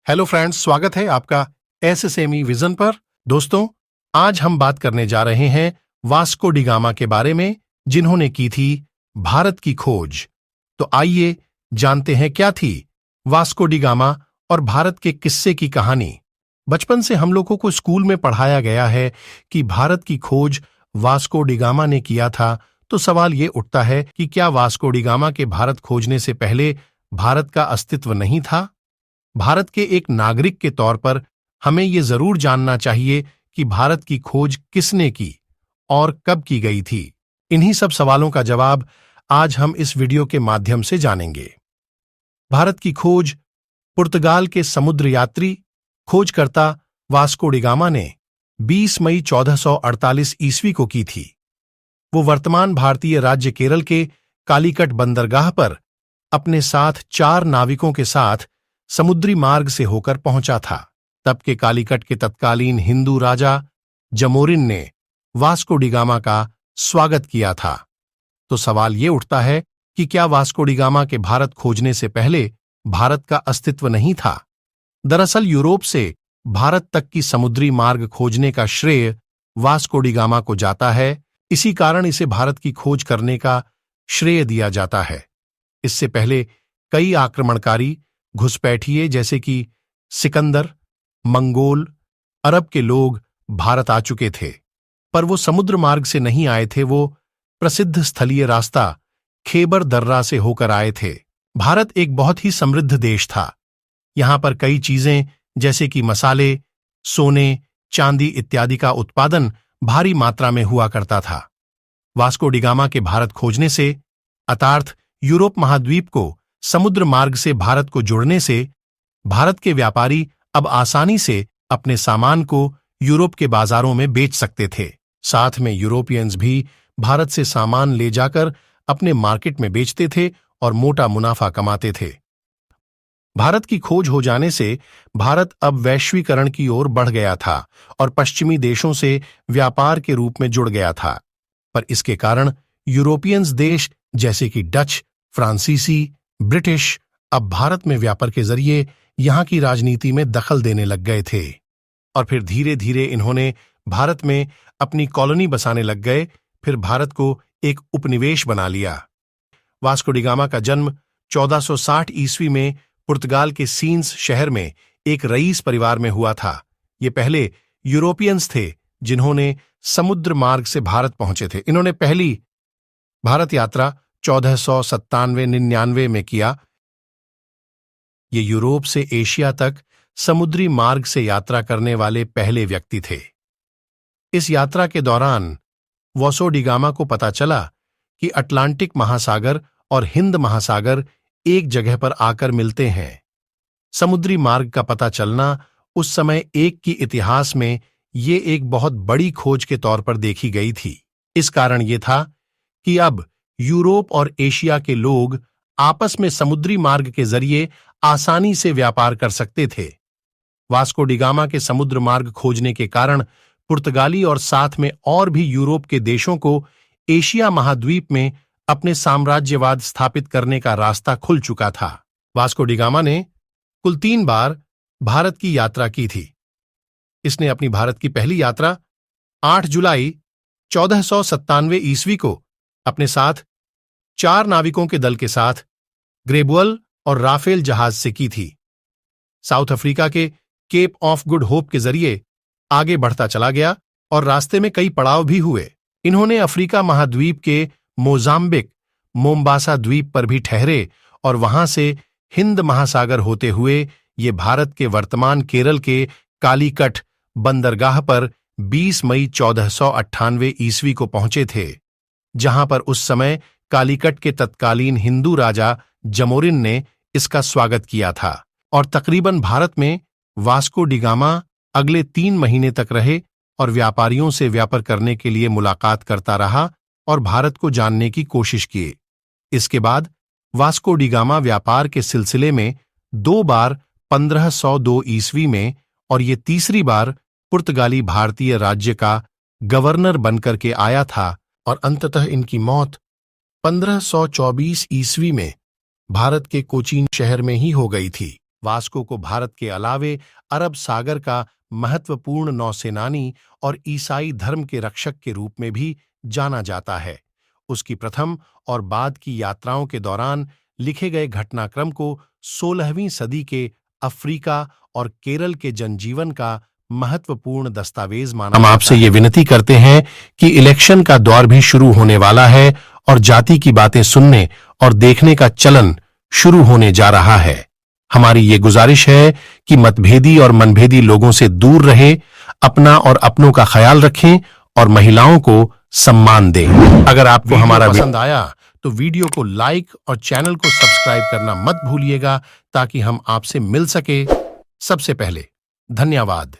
Hello friends, स्वागत है आपका एसएसएमई विजन पर। दोस्तों, आज हम बात करने जा रहे हैं वास्को डी गामा के बारे में, जिन्होंने की थी भारत की खोज। तो आइए जानते हैं क्या थी वास्को डी गामा और भारत के किस्से की कहानी। बचपन से हम लोगों को स्कूल में पढ़ाया गया है कि भारत की खोज वास्को डी गामा ने किया था। तो सवाल ये उठता है कि क्या वास्को डी गामा के भारत खोजने से पहले भारत का अस्तित्व नहीं था? भारत के एक नागरिक के तौर पर हमें ये जरूर जानना चाहिए कि भारत की खोज किसने की और कब की गई थी। इन्हीं सब सवालों का जवाब आज हम इस वीडियो के माध्यम से जानेंगे। भारत की खोज पुर्तगाल के समुद्र यात्री खोजकर्ता वास्को डी गामा ने 20 मई 1448 ईस्वी को की थी। वो वर्तमान भारतीय राज्य केरल के कालीकट बंदरगाह पर अपने साथ 4 नाविकों के साथ समुद्री मार्ग से होकर पहुंचा था। तब के कालीकट के तत्कालीन हिंदू राजा जमोरिन ने वास्को डी गामा का स्वागत किया था। तो सवाल ये उठता है कि क्या वास्को डी गामा के भारत खोजने से पहले भारत का अस्तित्व नहीं था? दरअसल यूरोप से भारत तक की समुद्री मार्ग खोजने का श्रेय वास्को डी गामा को जाता है। इसी कारण इसे भारत की खोज करने का श्रेय दिया जाता है। इससे पहले कई आक्रमणकारी घुसपैठिए जैसे कि सिकंदर, मंगोल, अरब के लोग भारत आ चुके थे, पर वो समुद्र मार्ग से नहीं आए थे। वो प्रसिद्ध स्थलीय रास्ता खेबर दर्रा से होकर आए थे। भारत एक बहुत ही समृद्ध देश था। यहां पर कई चीजें जैसे कि मसाले, सोने, चांदी इत्यादि का उत्पादन भारी मात्रा में हुआ करता था। वास्को डी गामा के भारत खोजने से अर्थात यूरोप महाद्वीप को समुद्र मार्ग से भारत को जोड़ने से भारत के व्यापारी अब आसानी से अपने सामान को यूरोप के बाजारों में बेच सकते थे। साथ में यूरोपियंस भी भारत से सामान ले जाकर अपने मार्केट में बेचते थे और मोटा मुनाफा कमाते थे। भारत की खोज हो जाने से भारत अब वैश्वीकरण की ओर बढ़ गया था और पश्चिमी देशों से व्यापार के रूप में जुड़ गया था। पर इसके कारण यूरोपियंस देश जैसे कि डच, फ्रांसीसी, ब्रिटिश अब भारत में व्यापार के जरिए यहां की राजनीति में दखल देने लग गए थे और फिर धीरे धीरे इन्होंने भारत में अपनी कॉलोनी बसाने लग गए। फिर भारत को एक उपनिवेश बना लिया। वास्को डी गामा का जन्म 1460 ईस्वी में पुर्तगाल के सीन्स शहर में एक रईस परिवार में हुआ था। ये पहले यूरोपियंस थे जिन्होंने समुद्र मार्ग से भारत पहुंचे थे। इन्होंने पहली भारत यात्रा 1497-99 में किया। ये यूरोप से एशिया तक समुद्री मार्ग से यात्रा करने वाले पहले व्यक्ति थे। इस यात्रा के दौरान वास्को डी गामा को पता चला कि अटलांटिक महासागर और हिंद महासागर एक जगह पर आकर मिलते हैं। समुद्री मार्ग का पता चलना उस समय एक की इतिहास में ये एक बहुत बड़ी खोज के तौर पर देखी गई थी। इस कारण ये था कि अब यूरोप और एशिया के लोग आपस में समुद्री मार्ग के जरिए आसानी से व्यापार कर सकते थे। वास्को डी गामा के समुद्र मार्ग खोजने के कारण पुर्तगाली और साथ में और भी यूरोप के देशों को एशिया महाद्वीप में अपने साम्राज्यवाद स्थापित करने का रास्ता खुल चुका था। वास्को डी गामा ने कुल 3 बार भारत की यात्रा की थी। इसने अपनी भारत की पहली यात्रा 8 जुलाई 1497 ईस्वी को अपने साथ 4 नाविकों के दल के साथ ग्रेबुअल और राफेल जहाज से की थी। साउथ अफ्रीका के केप ऑफ गुड होप के जरिए आगे बढ़ता चला गया और रास्ते में कई पड़ाव भी हुए। इन्होंने अफ्रीका महाद्वीप के मोजाम्बिक, मोम्बासा द्वीप पर भी ठहरे और वहां से हिंद महासागर होते हुए ये भारत के वर्तमान केरल के कालीकट बंदरगाह पर 20 मई 1498 ईस्वी को पहुंचे थे, जहां पर उस समय कालीकट के तत्कालीन हिंदू राजा जमोरिन ने इसका स्वागत किया था। और तकरीबन भारत में वास्को डी गामा अगले 3 महीने तक रहे और व्यापारियों से व्यापार करने के लिए मुलाकात करता रहा और भारत को जानने की कोशिश की। इसके बाद वास्को डी गामा व्यापार के सिलसिले में 2 बार 1502 ईस्वी में और ये तीसरी बार पुर्तगाली भारतीय राज्य का गवर्नर बनकर के आया था और अंततः इनकी मौत 1524 ईस्वी में भारत के कोचीन शहर में ही हो गई थी। वास्को को भारत के अलावे अरब सागर का महत्वपूर्ण नौसेनानी और ईसाई धर्म के रक्षक के रूप में भी जाना जाता है। उसकी प्रथम और बाद की यात्राओं के दौरान लिखे गए घटनाक्रम को 16वीं सदी के अफ्रीका और केरल के जनजीवन का महत्वपूर्ण दस्तावेज माना। हम आपसे ये विनती करते हैं कि इलेक्शन का दौर भी शुरू होने वाला है और जाति की बातें सुनने और देखने का चलन शुरू होने जा रहा है। हमारी ये गुजारिश है कि मतभेदी और मनभेदी लोगों से दूर रहे, अपना और अपनों का ख्याल रखें और महिलाओं को सम्मान दें। अगर आपको हमारा पसंद आया तो वीडियो को लाइक और चैनल को सब्सक्राइब करना मत भूलिएगा ताकि हम आपसे मिल सके सबसे पहले। धन्यवाद।